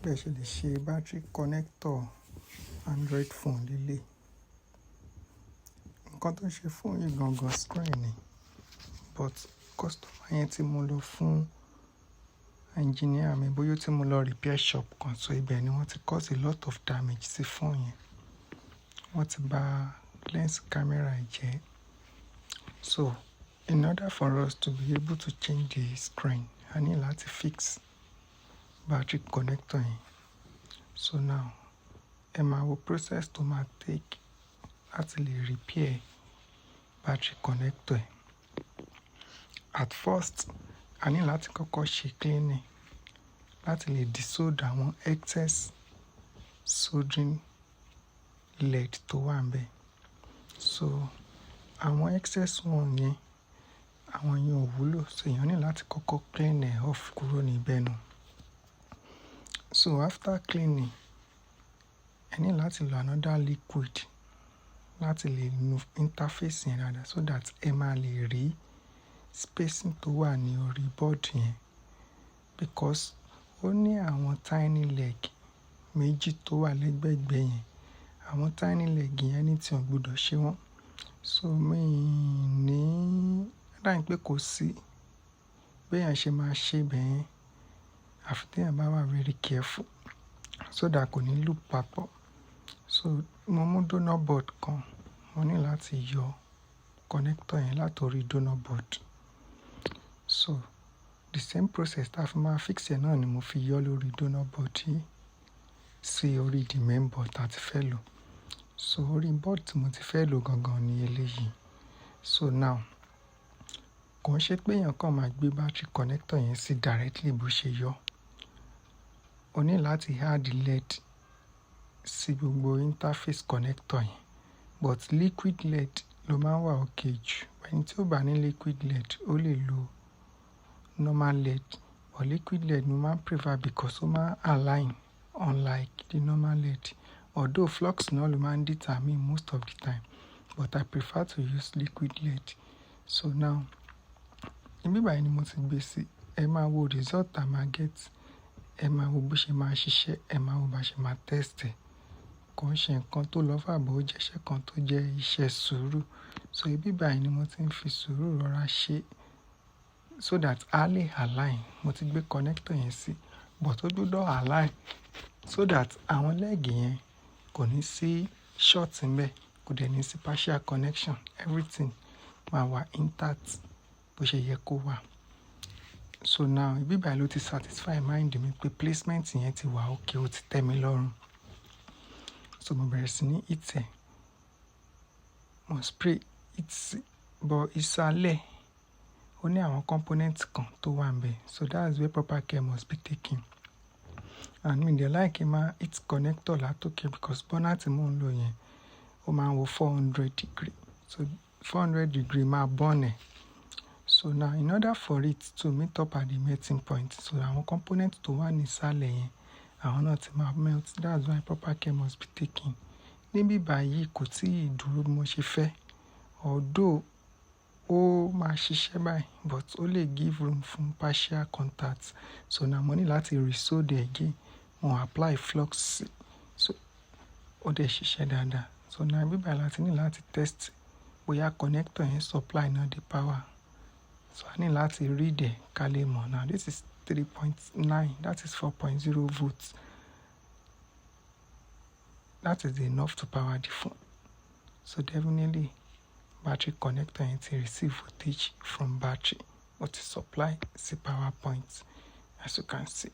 bẹ́ẹ̀ ṣe lè ṣe battery connector Android phone líle. Nǹkan tó ń ṣe fóònù yìí gangan screen ni, but customer yẹn tí mo lọ fún engineer mi bóyá tí mo lọ repair shop kan, so ibẹ̀ ni wọ́n ti cause a lot of damage sí fóònù yẹn. Wọ́n ti bà lens camera jẹ́. So in order for us to be able to change the screen, a ní láti fix battery connector yẹn. So now ẹ máa wo process tó máa take láti lè repair battery connector yẹn. At first, a ní láti kọ́kọ́ ṣe cleaning láti lè desolder àwọn excess soldering lead tó wà níbẹ̀. So àwọn excess one yẹn, àwọn yẹn ò wúlò, so èèyàn ní láti kọ́kọ́ clean ẹ̀ off kúrò níbẹ̀ nù. So after cleaning, ẹ ní láti lo another liquid láti lè nu interface yẹn dáadáa so that ẹ máa lè rí spacing tó wà ní orí board yẹn, because ó ní àwọn tiny leg méjì tó wà lẹ́gbẹ̀gbẹ̀ yẹn. Àwọn tiny leg yẹn ní tí wọ́n gbọ́dọ̀ ṣe wọ́n. So mi ní dáhùn pé kò sí béèyàn ṣe máa ṣe bẹ́ẹ̀ àfi téèyàn bá wà very careful so that kò ní loop papọ̀. So mo mú donor board kan, mo ní láti yọ connector yẹn látòrí donor board. So the same process tá a fi máa fix ẹ̀ náà ni mo fi yọ lórí donor board yìí sí orí the main board tá a ti fẹ́ lò. So orí board tí mo ti fẹ́ lò gangan ni eléyìí. So now kò ń ṣe pé èèyàn kàn máa gbé battery connector yẹn sí directly bó ṣe yọ. O ní láti add LED sí gbogbo interface connector yẹn, but liquid LED ló máa ń wà okay jù. Ẹni tí ó bá ní liquid LED ó lè lo normal LED, but liquid LED mo máa ń prefer because ó máa align unlike the normal LED. Although flux náà ló máa ń determine most of the time, but I prefer to use liquid LED. So now ibi báyìí ni mo ti gbé sí. Ẹ máa wo result tá a máa get. Ẹ máa wo bó ṣe máa ṣiṣẹ́, ẹ máa wo bá ṣe máa test ẹ̀. Kò ń ṣe nǹkan tó lọ fà bọ̀, ó jẹ́ iṣẹ́ kan tó jẹ́ iṣẹ́ sùúrù. So ibi báyìí ni mo ti ń fi sùúrù rọra ṣe so that a lè align. Mo ti gbé connector yẹn sí, but ó gbọ́dọ̀ align so that àwọn leg yẹn kò ní sí short níbẹ̀, kò dẹ̀ ní sí partial connection. Everything máa wà intact bó ṣe yẹ kó wà. So now ibi báyìí ló ti satisfy mind mi pé placement yẹn ti wà okay, ó ti tẹ́ mi lọ́rùn. So mo bẹ̀rẹ̀ sí ní hit ẹ̀. Mo spray hit sí, but ìsàlẹ̀ ó ní àwọn component kan tó wà níbẹ̀. So that's where proper care must be taken. And mi dẹ̀ like máa hit connector látòkè because burner tí mò ń lò yẹn ó máa ń wo 400 degree. So 400 degree máa burn ẹ̀. So now in order for it to meet up at the melting point, so àwọn component tó wà ní ìsàlẹ̀ yẹn àwọn náà ti máa melt. That's why proper care must be taken. Níbí báyìí kò tí ì dúró bí mo ṣe fẹ́. Although ó máa ṣiṣẹ́ báyìí, but ó lè give room fún partial contact. So now mo ní láti resolder again. Mo apply flux sí. So ó dẹ̀ ṣiṣẹ́ dáadáa. So now ibi báyìí láti ní láti test bóyá connector yẹn supply náà the power. So I ní láti read ẹ̀ ká lè mọ̀. Now this is 3.9, that is 4.0 volts. That is enough to power the phone. So definitely battery connector yẹn ti receive voltage from battery, but it supply sí power point as you can see.